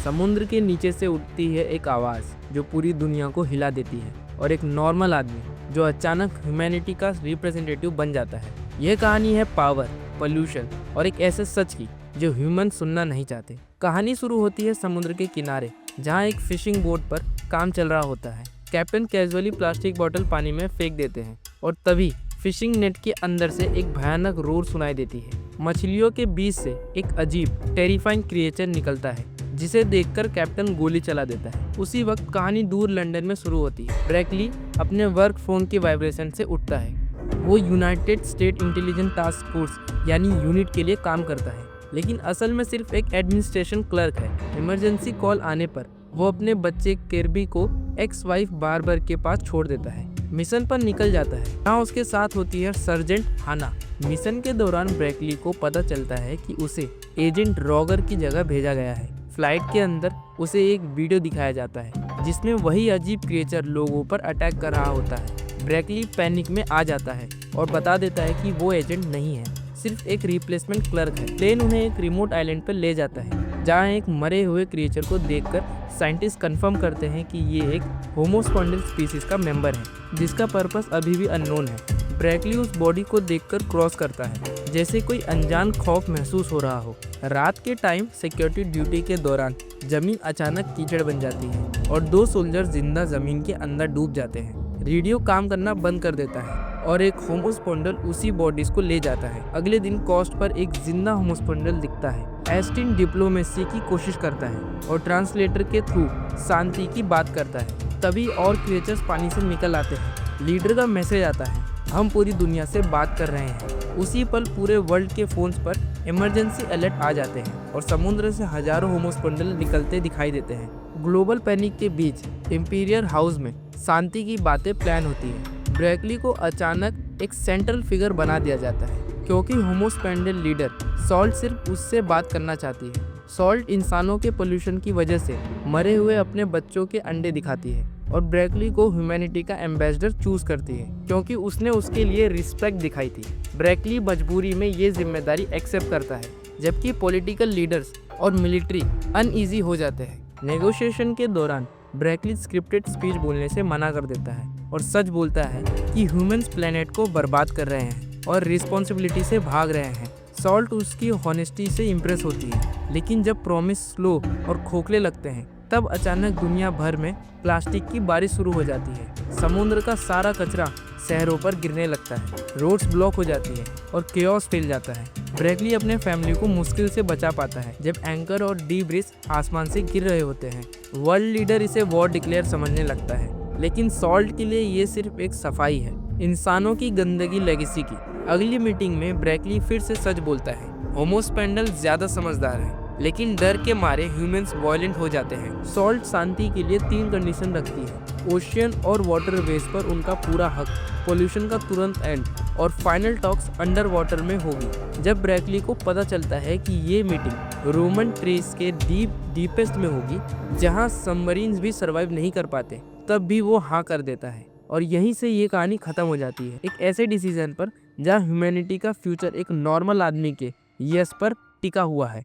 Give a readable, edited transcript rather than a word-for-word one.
समुद्र के नीचे से उठती है एक आवाज़ जो पूरी दुनिया को हिला देती है, और एक नॉर्मल आदमी जो अचानक ह्यूमैनिटी का रिप्रेजेंटेटिव बन जाता है। यह कहानी है पावर, पोल्यूशन और एक ऐसे सच की जो ह्यूमन सुनना नहीं चाहते। कहानी शुरू होती है समुद्र के किनारे, जहाँ एक फिशिंग बोट पर काम चल रहा होता है। कैप्टन कैजुअली प्लास्टिक बोतल पानी में फेंक देते हैं और तभी फिशिंग नेट के अंदर से एक भयानक रोर सुनाई देती है। मछलियों के बीच से एक अजीब टेरिफाइंग क्रिएचर निकलता है, जिसे देखकर कैप्टन गोली चला देता है। उसी वक्त कहानी दूर लंदन में शुरू होती है। ब्रैकली अपने वर्क फोन के वाइब्रेशन से उठता है। वो United state intelligence task force यानी यूनिट के लिए काम करता है, लेकिन असल में सिर्फ एक एडमिनिस्ट्रेशन क्लर्क है। इमरजेंसी कॉल आने पर वो अपने बच्चे केर्बी को एक्स वाइफ बारबर के पास छोड़ देता है। मिशन पर निकल जाता है, जहाँ उसके साथ होती है सर्जेंट हाना। मिशन के दौरान ब्रैकली को पता चलता है कि उसे एजेंट रॉगर की जगह भेजा गया है। फ्लाइट के अंदर उसे एक वीडियो दिखाया जाता है जिसमें वही अजीब क्रिएचर लोगों पर अटैक कर रहा होता है। ब्रैकली पैनिक में आ जाता है और बता देता है कि वो एजेंट नहीं है, सिर्फ एक रिप्लेसमेंट क्लर्क है। प्लेन उन्हें एक रिमोट आइलैंड पर ले जाता है, जहाँ एक मरे हुए क्रिएचर को देखकर साइंटिस्ट कंफर्म करते हैं कि ये एक होमोस्पॉन्डिल स्पीसीज का मेंबर है, जिसका पर्पस अभी भी अननोन है। ब्रैकली उस बॉडी को देखकर क्रॉस करता है, जैसे कोई अनजान खौफ महसूस हो रहा हो। रात के टाइम सिक्योरिटी ड्यूटी के दौरान जमीन अचानक कीचड़ बन जाती है और 2 सोल्जर जिंदा जमीन के अंदर डूब जाते हैं। रेडियो काम करना बंद कर देता है और एक होमोस्पॉन्डल उसी बॉडीज को ले जाता है। अगले दिन कोस्ट पर एक जिंदा होमोस्पॉन्डल दिखता है। एस्टिन डिप्लोमेसी की कोशिश करता है और ट्रांसलेटर के थ्रू शांति की बात करता है। तभी और क्रिएचर्स पानी से निकल आते हैं। लीडर का मैसेज आता है, हम पूरी दुनिया से बात कर रहे हैं। उसी पल पूरे वर्ल्ड के फोन्स पर इमरजेंसी अलर्ट आ जाते हैं और समुद्र से हजारों होमोस्पॉन्डल निकलते दिखाई देते हैं। ग्लोबल पैनिक के बीच इंपीरियल हाउस में शांति की बातें प्लान होती है। ब्रैकली को अचानक एक सेंट्रल फिगर बना दिया जाता है, क्योंकि होमोस्पॉन्डल लीडर सॉल्ट सिर्फ उससे बात करना चाहती है। सॉल्ट इंसानों के पोल्यूशन की वजह से मरे हुए अपने बच्चों के अंडे दिखाती है और ब्रैकली को ह्यूमैनिटी का एम्बेसडर चूज करती है, क्योंकि उसने उसके लिए रिस्पेक्ट दिखाई थी। ब्रैकली मजबूरी में ये जिम्मेदारी एक्सेप्ट करता है, जबकि पॉलिटिकल लीडर्स और मिलिट्री अनईजी हो जाते हैं। नेगोशिएशन के दौरान ब्रैकली स्क्रिप्टेड स्पीच बोलने से मना कर देता है और सच बोलता है कि ह्यूमंस प्लेनेट को बर्बाद कर रहे हैं और रिस्पॉन्सिबिलिटी से भाग रहे हैं। सॉल्ट उसकी हॉनेस्टी से इम्प्रेस होती है, लेकिन जब प्रॉमिस स्लो और खोखले लगते हैं तब अचानक दुनिया भर में प्लास्टिक की बारिश शुरू हो जाती है। समुद्र का सारा कचरा शहरों पर गिरने लगता है, रोड्स ब्लॉक हो जाती है और केओस फैल जाता है। ब्रैकली अपने फैमिली को मुश्किल से बचा पाता है जब एंकर और डीब्रिस आसमान से गिर रहे होते हैं। वर्ल्ड लीडर इसे वॉर डिक्लेयर समझने लगता है, लेकिन सॉल्ट के लिए ये सिर्फ एक सफाई है, इंसानों की गंदगी लेगेसी की। अगली मीटिंग में ब्रैकली फिर से सच बोलता है, होमोस्पॉन्डल ज्यादा समझदार है, लेकिन डर के मारे ह्यूमंस वायलेंट हो जाते हैं। सॉल्ट शांति के लिए 3 कंडीशन रखती है, ओशियन और वाटर वेज पर उनका पूरा हक, पोल्यूशन का तुरंत एंड और फाइनल टॉक्स अंडर वाटर में होगी। जब ब्रैकली को पता चलता है कि ये मीटिंग रोमन ट्रेस के डीपेस्ट में होगी, जहां सबमरीन्स भी सर्वाइव नहीं कर पाते, तब भी वो हाँ कर देता है और यहीं से ये कहानी खत्म हो जाती है, एक ऐसे डिसीजन पर जहाँ ह्यूमैनिटी का फ्यूचर एक नॉर्मल आदमी के यस पर टिका हुआ है।